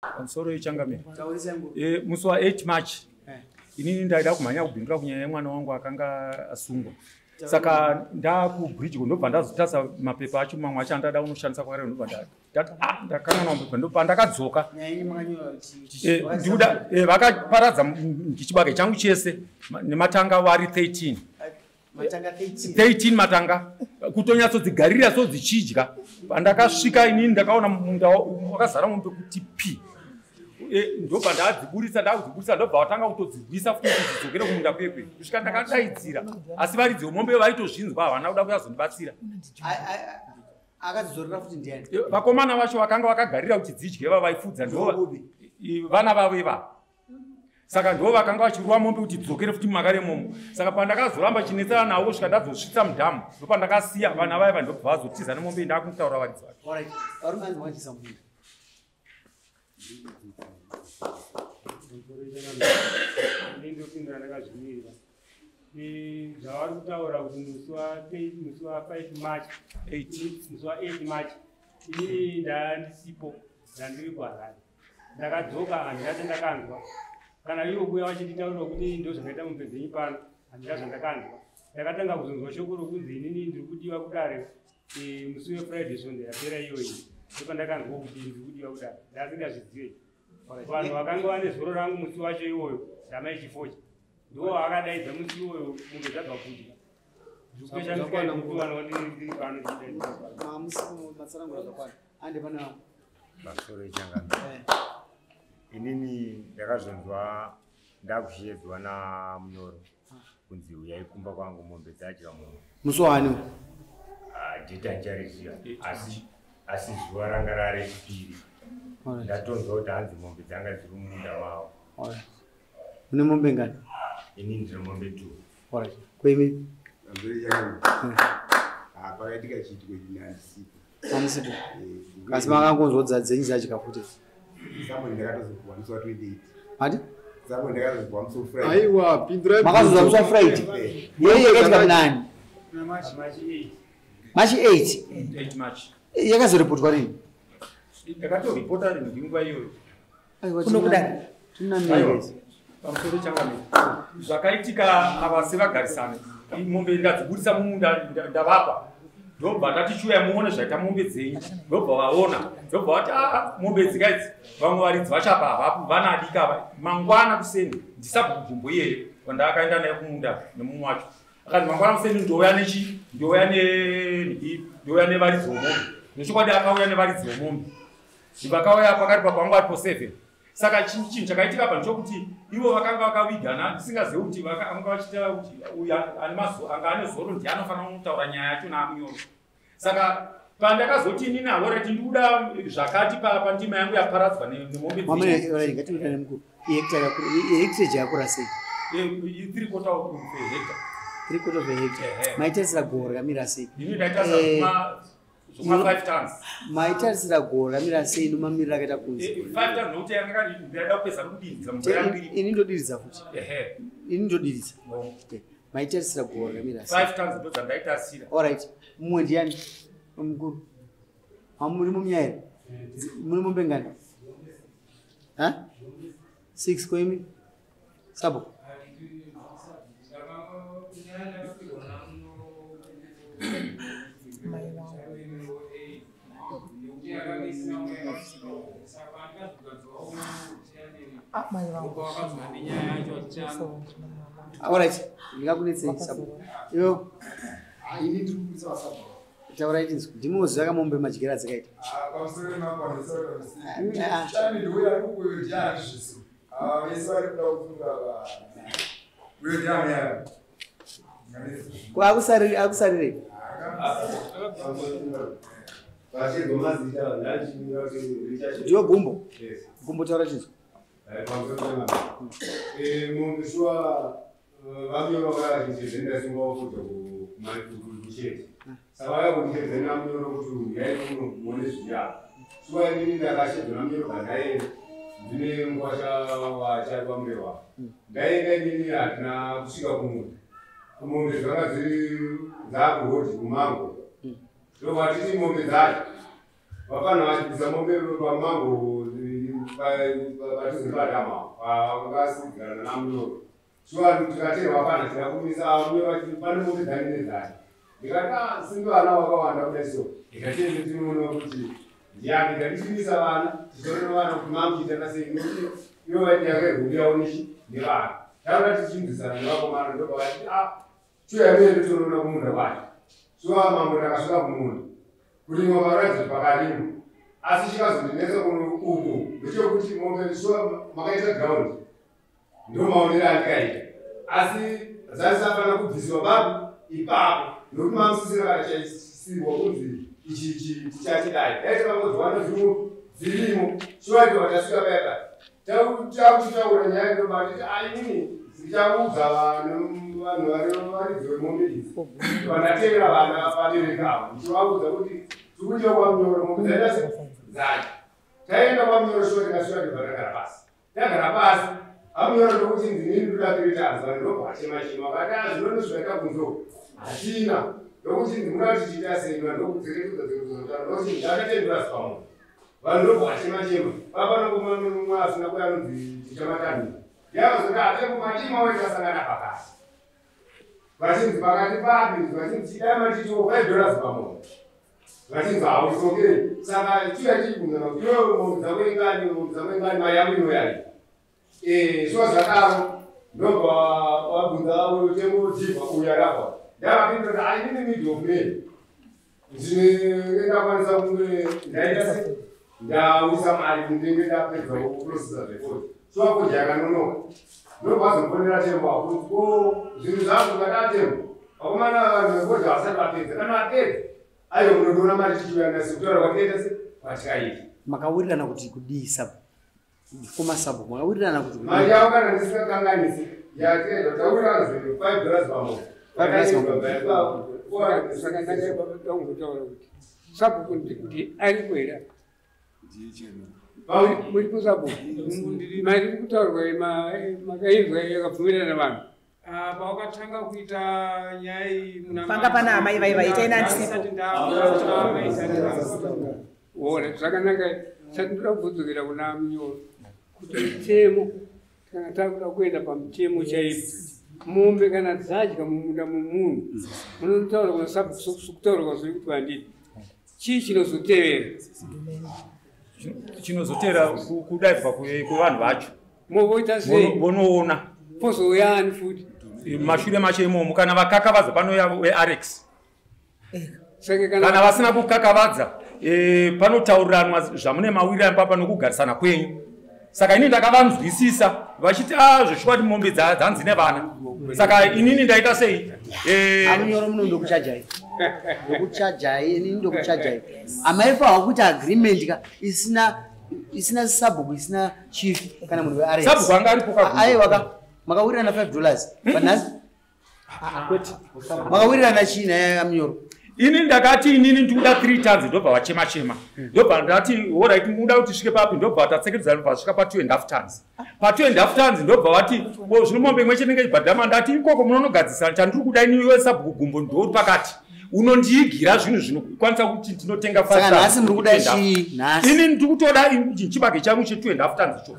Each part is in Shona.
Pamusoro ichangamira. Musi wa 8 March. Inini ndaida kumhanya kubhindura kunyaya yemwana wangu akanga asungwa. Saka ndakubridge ndobva ndazotasa mapepa acho mamwe acho andada unoshandisa kwakare ndobva ndakanganwa ndobva ndakadzoka. Ndikuda vakaparadza chibage changu chese nematanga wari 13. Matanga 13 matanga kutonyatsodzigarira so dzichidya. Pandakasvika inini ndakaona munda wakazara mombe kuti pi. Ndobva ndadziburisa ndobva watanga kutodzibvisa futi dzidzokere kumunda kwekwe kusvika ndakadaidzira asi varidzi vemombe vaitozvinzwa havana kuda kuyazondibatsira. Akadzorera futi ndiani? Vakomana vacho vakanga vakagarira kuti dzidye vaifudza ndo vana vavo ivava. Saka ndo vakanga vachiruva mombe kuti dzidzokere futi mumakare momo. Saka pandakazoramba chinetsana navo kusvika ndazosvitsa mudhamu ndopandakasiya vana vaiva ndobva vazotiza nemombe ndakutaura varidzi vacho. Zvavari kutaura kuti musi wa 5 March, musi wa 8 March, ini ndandisipo ndandiri kuHarare. Ndakadzoka handingazi ndakanzwa. Kana ivo kuya vachinditaurira kuti ndozvakaita mupedzenyu pano, handingazi ndakanzwa. Ndakatanga kuzonzwa shoko rokunzi inini ndiri kudiwa kudare musi weFriday Sunday yapera iyoyi. Ndopandakanzwa kuti ndiri kudiwa kudare. Ndasingazvizive. Vanhu vakanga vane zoro rangu musi wacho iwoyo ndamai chifocha ndo akadaidza musi iwoyo mombe dzabva kudya zvikushamisika kuti vanhu vandiri pano masoro echangamira. Inini ndakazonzwa ndakushedzwa namunyoro kunzi uyai kumba kwangu mombe dzadya munhu. Musi wani? Jeta nchariziya asi zuva ranga rari chipiri. Ndatonzwa kuti hanzi mombe dzanga dziri mumunda mavo. Une mombe ngani? Ini ndine mombe 2. Kwemi? Pakaitika chiitiko handisipo. Kasi makangonzwa dzenyu dzachika futi. Samwe ndakatozobva musi wa 28. Ati? Samwe ndakazobva musi wa Friday. Aiwa, pindura. Makazozwa musi wa Friday. Yeye yakaita munani? March 8. 8 March. Yakazorepotwa rini? Ndakatoripota ndinguva iyoyo. Kunokudai. Tunamiri. Pamusoro changamira. Zvakaitika avasi vagarisana. Mombe ndadziburisa mumunda ndavapa. Ndobva ndatichuya muone zvaita mombe dzenyu. Ndobva vaona. Ndobva vati mombe dzikaidzi vamwe varidzi vachapa havapo vana adika mangwana kuseni ndisabva kunzvimbo iyeyo kwandakaenda naye kumunda nemumwe wacho. Akati mangwana kuseni ndouya nevaridzi vemombe. Nechokwadi akauya nevaridzi vemombe. Vakauya pakati pakwangu aripo 7. Saka chinhu chakaitika apa ndechokuti ivo vakanga vakavigana ndisingazivi kuti vakanga vachitaura kuti anga ane zoro ndiye anofanira kutaura nyaya yacho naamunyoro. Saka pandakazoti inini aloreti ndikuda zvakati pandima yangu yaparadzwa nemombe hectage yakura sei? 3/4 of a hectare. 3/4 of a hectare. Maitarisira gohwo rakamira sei? Ini ndaitarisa 5 tons. Maitarisira gohwo rakamira sei nomamiriro akaita kunzi? 5 tons nokuti yanga ndaida kupedza kudiriza mvura mbiri. Ini ndodiriza futi. Ini ndodiriza. Maitarisira gohwo rakamira sei? 5 tons ndo dzandaitarisira. Alright. Mumwe ndiani? Mukuru. Muri mumyairi? Muri mombe ngani? 6 kwemi? Sabo? Alright, ndingakunetsei Sabo. Yo. Ini ndiri kuisa Sabo. Taura itinzwi. Ndimoziva kamombe madyera dzakaita. Pamusoro pemapandisoro. Chani ndiuya kukuyo ndiani zvisu. Vese vari kuda kufunga uyo ndiani yaro. Akusarire. Ndiwo gumbo. Gumbo taura chinzwi. Mungushwa vamiro vakazvichizvenda singaofuta kuchete. Saka vakakundikedzana munyoro kuti uyai muone zviya. Shuwa inini ndakashedzwa namunyoro kandaenda. Ndine nguva wachariwa murehwa. Ndaenda inini hatina kusvika kumunda. Mombe zvanga zviri dzakuhodhi kumango. Ndobva titi mombe dzacho. Vafanira vachibvisa mombe pamango vatizibadama vakasidzana namuyoro shuwa tikaterwa pana tikakumisa pane mombe dzaninedzani ndikati sindu vana vakawanda kudai so ndikatiende tinoona kuti ndiani ndatichimisa vana titorona vana kuti mamuchiitana sei nokuti ivo vaiti yakairwuyaonishi ndevana taura tichinzisana nevakomana ndobva vati shuwa yamene tinoona kumunda kwacho shuwa mambo takasvika kumunda kurimwa varatidza pakarima asi chikazondinetsa kuno uku ndechekuti mombe shuwa makaita ground ndomaonera andikaita asi zvisafana kubvisiwa babu ipapo nokuti mamusisira kana chaisirwa kunzi ichi tichachidai daiti vangoziwana zvinhu zvirimo shuwaiti vatasvika payaka takuchitaura nyaya ndobati ainini zichaudza vanhu varidzi vemombe idzi vandatevera vana vabereki avo ndichivaudza kuti tikuita kwamunyoro mombe dzaita sedzacho taenda kwamunyoro shuwa tikasvika tibva tagara pasi tagara pasi amunyoro ndokuti ndinini ndoda kuitaanza ndobva achema vakati zvinono zvaita kunzo hatina ndokuti ndinoda kuti tiita sei ndokuti ndakatendura sipamunhu vanhu ndobva achema papanongomwe asina kuya nonzi tichamatanira yakazoti atembomadima wetasangana pakati vachinzi pakati papi vachinzi chidai matitiwo $5 pamunhu vachinzi hausokei saka chiya chiibvunzana kuti iwewe mombe dzakuengani mayangu inoyari shuwa zvakaro ndobva wabvunza utembodzibva uyarapa ndakapindura kuti ainini mid of May ndinendakwanisa kunge ndaita se ndauyisa mari ndenge ndapedza kuprocesa zvefoni shuwa koji yakanonoka ndobva azomfonera tembo akunzi ko zvinhu zvangu ngatatembo vakomana vanhu vekodhi vasati vapedza kana apedza aiwa munondoona mari tichiuyanasi kutaura kwakaita se kwatikaita makawirirana kuti kudii sabu kumasabu makawirirana kuti mari yavo kana ndisingakanganisi yatenda tawirirana zvinhu $5 pamunhu saka ndakaibaongotaura kuti sabu kuti ari kwera muri kusabu mari iri kutaurwa makaizwa yakabvumirana vanhu paukatanga kuita nyaya iyi panga pana amai vaivaita zvakanaka sati ndoda kubvudzukira kuna munyoro kuti mitemo kana takuda kuenda pamutemo chaipo mombe kana dzadya mumunda mumunhu munotaura kutaura kwazuri kuti vanditi chii chinozotevera chinozotevera kudaivwa kuvanhu vacho movoita sei vonoona pozouyani futi mashure macho imomo kana vakakavadza panouya wearex kana vasina kukakavadza panotauriranwa zvamune mawiri apapa nokugarisana kwenyu saka ini ndakavanzwisisa vachiti zveshukwati mombe dzanzi nevana saka inini ndaita sei amunyoro muno ndokuchajai ndokuchajai inini ndokuchajai amaifawa kuti agreement ka isina sabhuku isina chief kana munhu wearex sabhuku anga aripo aiwa makawirirana $5 panhasi kwete makawirirana china amunyoro ini ndakati inini ndikuda 3 tons ndobva wachema ndobva ndati alright muda kuti svike papi ndobva watatsekeredzana vasvika pa2.5 tons pa2.5 tons ndobva wati zvino mombe imwe chenenge ibhadhama ndati ikoko munonogadzisana chandiri kuda ini sabhuku gumbo ndori pakati unondiigira zvinhu zvinokwanisa kuti ndinotenga saka nhasi muri kuda chii nhasi ini ndikutoda chibage changu che2.5 tons icho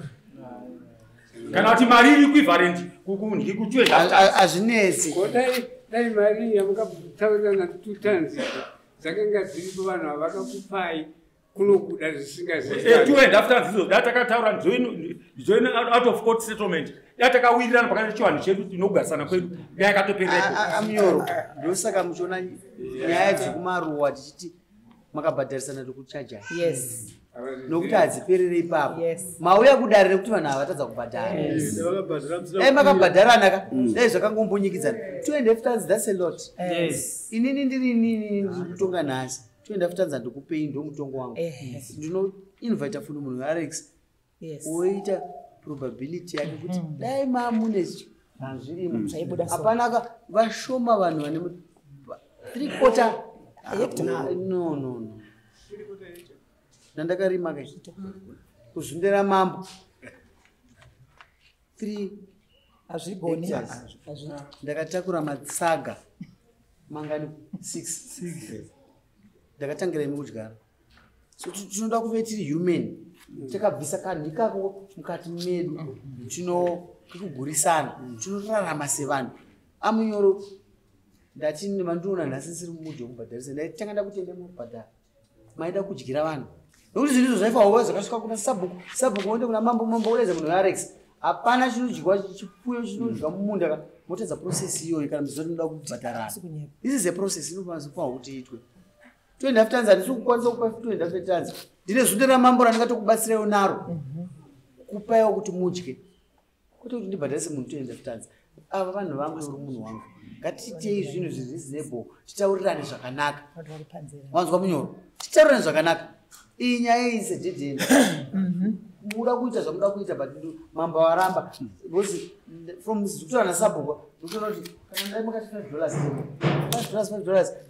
kana kuti mari iri equivalent kukundyi ku2.5 tons azvinetsi dai mari yamukataurirana 2 tons dzakanga dziripo vanhu vavakakupai kunokuda zvisingazivi 2.5 tons idzo datakataura join out of court settlement datakawirirana pakati chivanhu chedu tinogarisana kwedu dayakatoperera amunyoro ndosaka muchiona nyaya dzekumaruwa tichiti makabhadharisana tokuchaja yes nokuti hadziperere ipapo mauya kudare nekuti vanhu havatadza kubhadhara makabhadharana ka dai zvakangombonyikidzana 2.5 tons that's a lot inini ndiri kutonga nhasi 2.5 tons handikupei ndo mutongo wangu ndinoinvita fundo munhu wearex oita probability yake kuti dai mamune zvirimo hapanaka vashoma vanhu vane 3/4 no nandakarima kaita kuzvindera mambo 3 hazvigoni ndakatakura matsaga mangani 6 ndakatangira imi kudyara so tinoda kuve tiri human takabvisa kanhu ikako mukati medu tinokugurisana tinorarama sevanhu Amunyoro ndati mandiona nhasi siri mumudhi wekubhadharisa ndaitanga ndakutenda mubhadhara maida kudyira vanhu nokuti zvinhu izvo zvaifawo zvakasvika kuna sabhuku oende kuna mambo ureza munhu weArex hapana chinodyiwa chipfuyo chinodyiwa mumunda motedza process iyoyo kana mizoti noda kubhadharana. This is a process inofanira kuti iitwe 2.5 tons handisi kukwanisa kupa 2.5 tons ndine zunde ramambo randingatokubatsirawo naro kupaiwo kuti mudye kwete kuti ndibhadharise munhu 2.5 tons. Ava vanhu vangu uri munhu wangu ngatiitei zvinhu zviri reasonable titaurirane zvakanaka. Wanzwa Munyoro? Titaurirane zvakanaka. Iyi nyaya iyi sedhedheni muda kuita zvamuda kuita but mambo waramba because from Zutura naSabhuku ndinoona kuti kana ndai makati $5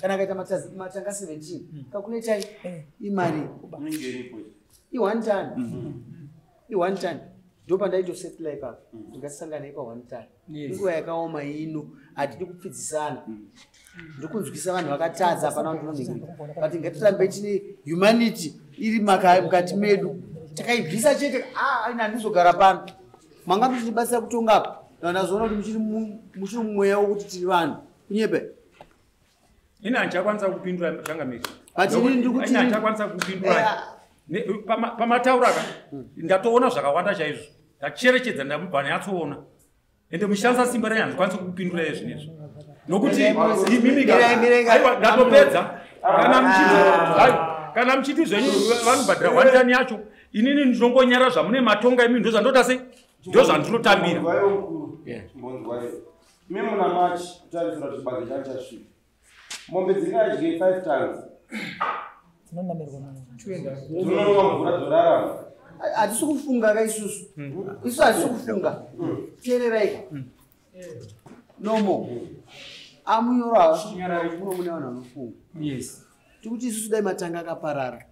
kana akaita matanga 17 calculate imari i1 ton ndo pandaitosetla ipapo ndingasangana ipa 1 ton nguva yakaoma ino hatidi kupfidzisana ndokunzwisa vanhu vakatadza hapana ndinoningirika but ngatirambe tine humanity iri mukati medu takaibvisa chete ina handizogara pano manga muchitibatsira kutongapo ndazoona kuti muchiri mumweya wokuti tiri vanhu kunyepe ina ndichakwanisa kupindura changamiri ina ndichakwanisa kupindura pamatauraka ndatoona zvakawanda chaizvo ndacherechedza ndamubva nyatsoona ende mushandisa simba renyu handikwanisa kupindura izvinezvo nokuti ndatopedza kana muchiti zvenyu vanobhadhira 1 ton yacho inini ndinongonyara zvamune matonga imi ndo zvandota sei ndo zvandinotambira mimuna machi kutarisira kuti bage chachasvika mombe dzingadye 5 tons tinonwa mvura dzorarama hatisi kufunga ka isusu hatisi kufunga teereraika nomo Amunyoro havasukunyara kuno mune vanhu vanofunga tikuti isusu dai matanga akaparara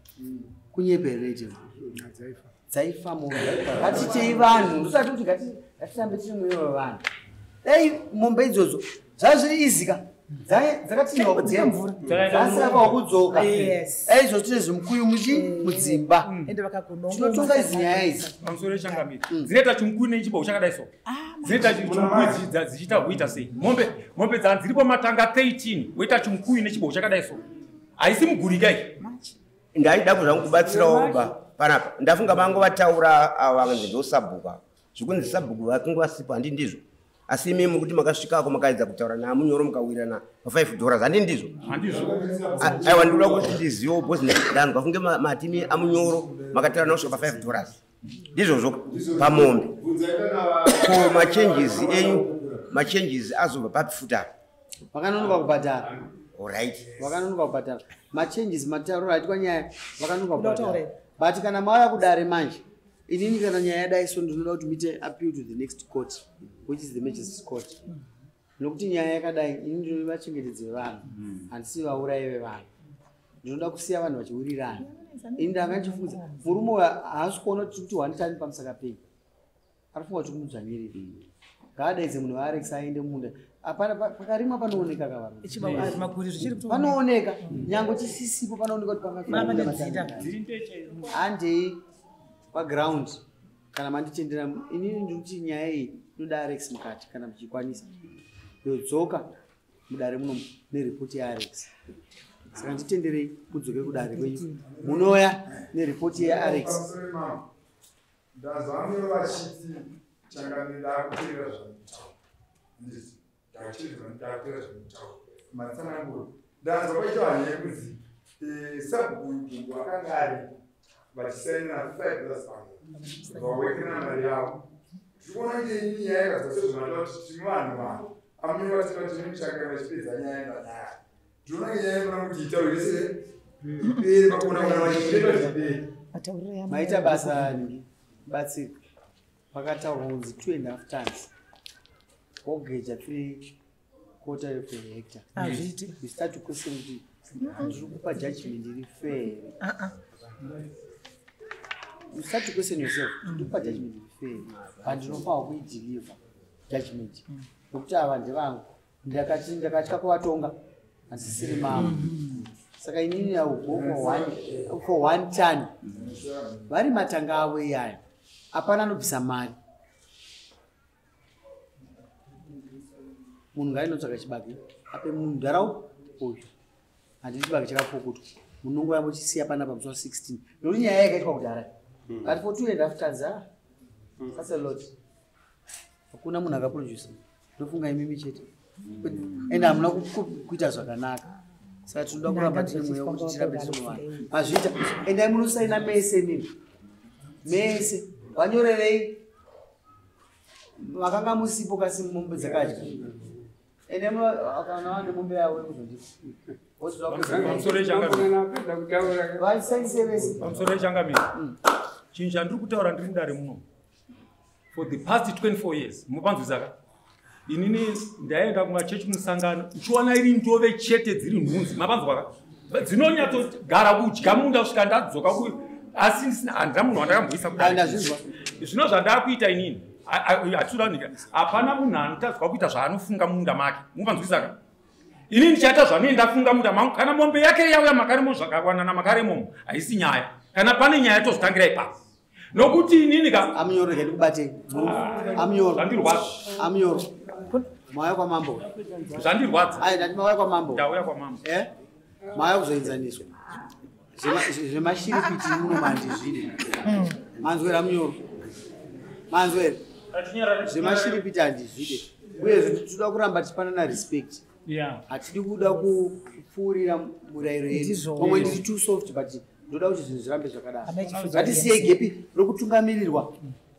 kunyeperere dzaifa mombe ngatitei vanhu ndosati kuti ngatirambe tiri mweya wevanhu dai mombe idzodzo zvazviri izika dzakatinwa kudzemvura dzasirapa kudzoka aizvo tine zvimukuyu mudzimba tinotonga idzi nyaya idzi pamusoro changamiri dzinoita chimukuyu nechibau chakadai so dzinoita chimukuyu dzichiita kuita sei mombe dzanzi dziripo matanga 13 woita chimukuyu nechibau chakadai so haisi mugurikai ndaida kuzvangu kubatsirawo kuba panapa ndafunga vangu vataura ava vanzi ndosabhuka zvikunzi sabhuku vakunge vasipo handi ndizvo asi imi muri kuti makasvikako makaedza kutaura naMunyoro mukawirana $5 handi ndizvo aiwa ndinoda kuti ndizivo bhozi ndanzwa funge matimi aMunyoro makataura nosvika $5 ndizvozvo pamombe ko machanges enyu machanges azobva papi futa vakanonoka kubhadhara alright vakanonoka kubhadhara machanges matauro ati kwanyaya vakanonoka kubhadhara but kana mauya kudare manje inini kana nyaya yadai so ndinoda kuti muite appeal to the next court which is the Majesty Court nokuti nyaya yakadai inini ndinoda vachengetedze vanhu handisi vaurayi vevanhu ndinoda kusiya vanhu vachiwirirana ini ndanga ndichifunza murume uyu haasi kuona kuti 1 ton pamusaka pei arifunga kuti kumudzvanyirira ngaadaidze munhu weArex aende munda apana pakarimwa panooneka kavaru panooneka nyange chisisipo panooneka kuti handei paground kana manditendera inini ndikuti nyaya iyi inoda Arex mukati kana muchikwanisa yodzoka mudare muno neripoti yaArex saka nditenderei mudzoke kudare kwenyu munoya neripoti yaArex ndazwa Munyoro vachiti changamiri ndakuteerera zvamutaura matsananguro ndanzwa kwaita vanhu yekuzi sabhuku vakanga ari vachisainira $5 vawekera mari yavo tikuona kuti ini nyaya yakadza sezvinoda kuti tine vanhu Amunyoro vatira tine muchanga vachipedza nyaya yanyaya ndinoona nyaya inona kuti itaurise ipere pakuona kana vachiita zvipere maita basa batsika pakataurwa kunzi 2.5 tons wogeja 3/4 of a hectare you start to question kuti ndiri kupa judgment iri fair you start to question yourself ndiri kupa judgment iri fair but ndinofanwa kuideliver judgment nokuti ava ndevangu ndakatya kuvatonga handisiri mama saka inini augo for one ton vari matanga avo iyaya hapana anobvisa mari. Munhu ngainotsvaka chibage ape munhu nharaunda uyu handiti chibage chakapukutwa munhu nongo yambochisiya panapa musi wa 16 nokuti nyaya yakaitwa kudhara but for 2.5 tons that's a lot. Hakuna munhu akaproduce ndofunga imimi chete ende hamuna kuita zvakanaka saka tinoda kuramba tine mweya wekuti tirambe tinowana mazvita endai munosaina mese nini mese vanyorerei vakanga musipo kasi mombe dzakadya ende kana vane mombe yavo pamusoro yechangamiri chinhu chandiri kutaura ndiri ndare muno for the past 24 years mupanzwisaka inini ndaenda kumachechi musangano uchiona iri ndove chete dziri nhunzi mapanzwaka dzinonyatsogara kudya munda kusvika ndadzoka asi handina munhu wandakamboisa kudai zvino zvandakuita inini hatiranika hapana munhu anotadzwa kuita zvaanofunga munda make mupanzwisaka inini ndichaita zvanoendafunga munda mangu kana mombe yake yauya makaremo zvakawanana makaremomo haisi nyaya kana pane nyaya tozotangira ipapo nokuti inini amnyoro ndikubate amnyoro mauya kwamambo zvandirwadza ndati mauya kwamambo ndauya kwamambo mauya kuzoenzaniswa zvemashiripiti muno mandizvide manzwera amnyoro manzwera zvemashiripiti handizvide uye toda kuramba tichipanana respect hatidi kuda kupfuurira murayiro yedu pamwe ndiri too soft but ndoda kuti zvinhu zvirambe zvakadaro ngatisiye gepi rokutungamirirwa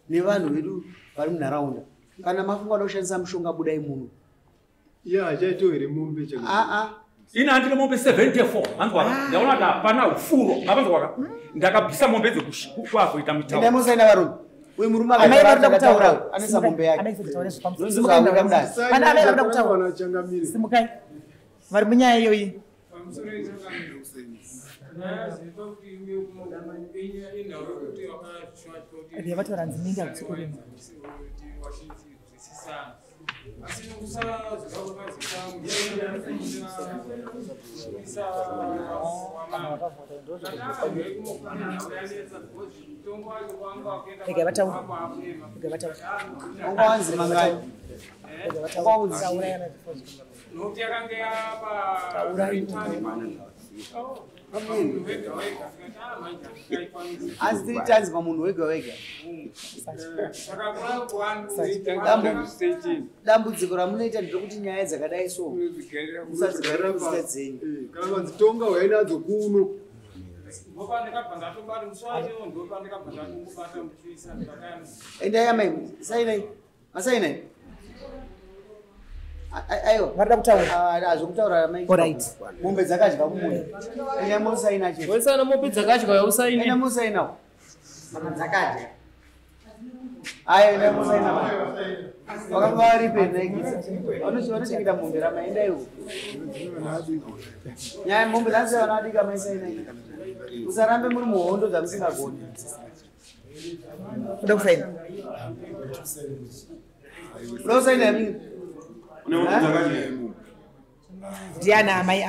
nevanhu vedu vari munharaunda kana mafunga ada kushandisa mushonga budai muno chaitohere mombe ina handine mombe 74 manzwaka ndaona kuti hapana ufuro mapanzwaka ndakabvisa mombe dzekuazoita mitauro endai musaina varume uyu murume akataura anesa mombe yake simukai vari munyaya iyoyi vataura nziminda kutsikurima asi tiri tanzi pamunhu wega wega dambudziko ramunoita nderokuti nyaya dzakadai so musadzigarira kuzita dzenyu kana vanzitonga wainadzo kuno endai amai sainai masainai aiwa varida kutaura azvokutaura mombe dzakadya kumunda enda musaina chete mombe dzakadya yausaini enda musainawo dzakadya aya enda musaina vakanga varipe naikisa vanochengeta mombe ramaenda iwo nyaya mombe dzanse vanoadika maisaina usarambe muri muhondo dzamusingagoni uda kusaina uda kusaina yamini ndiana amai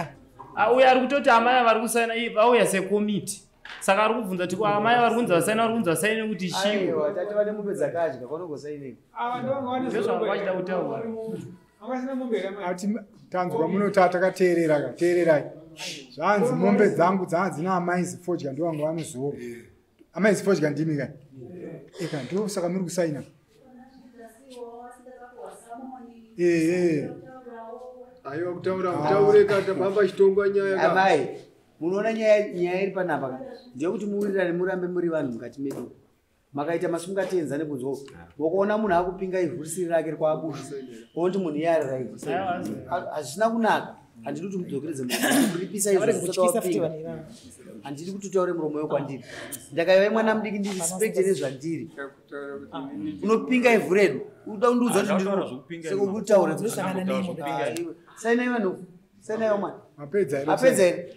uyo ari kutoti amai vari kusaina vauya sekomiti saka ari kubvunza kuti amai vari kunzi vasaina vari kunzi vasaine kuti chiwo tati vane mombe dzakadya kwanongosainei ndozvanga vachida kutaura ati tanzwa munoti takateerera teererai zvanzi mombe dzangu dzanga dzina amai zifodya ndovangu vanozovo amai zifodya ndimi kai eka ndo saka muri kusaina aiwa kutaura mutaure katabamba chitongwa nyaya amai munoona nyaya iri panapa ndeyekuti muwirirane murambe muri vanhu mukati medu makaita masungatenza nekunzwa wokuona munhu akupinga ivhurisiri rake rikwabusha onti munhu iye arira ivhu hazvina kunaka handidi kuti mudzokeredze muripisa izvozvapinga handidi kuti utaure muromo wekwandiri ndakaiva mwana mudiki ndirispekte nezvandiri unopinga ivhu redu uda kundiudza kuti ndikutaure sainai vanhu sainaiwo mwana mapedza here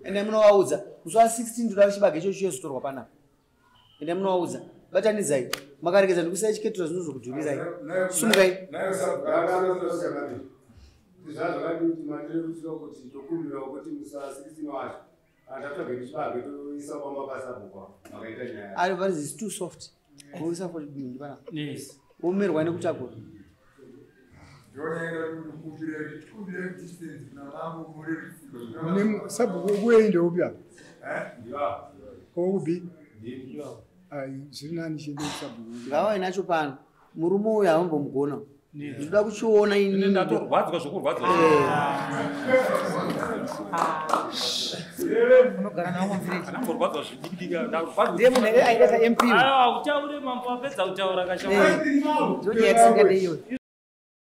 ende munovaudza musi wa 16 ndoda chibage ichocho chezotorwa panapa ende munovaudza batanizai makaregedza ndikusai chiketura zvinozokudhumirai sumukai zvazvakadii kuti mandire rutsiro kuti tokumbira kuti musa16 wacho andatsvage tichibage toisa kwamabasa bukwa makaita nyaya ari but is too soft kuisa for ndipana yes umerwa nekutakura sabhuku kuende upya oubi zviri nani chiende sabhuku ngava inacho pano murume uyu haumbomugona ndoda kuchiona ini ndatorwadzwa zvokurwadzwa unogara nawo mumviri namborwadzwa zvidikidika ndiye munhu aida ta MP utaure mambo apedza kutaura ndiyatisingadeiyo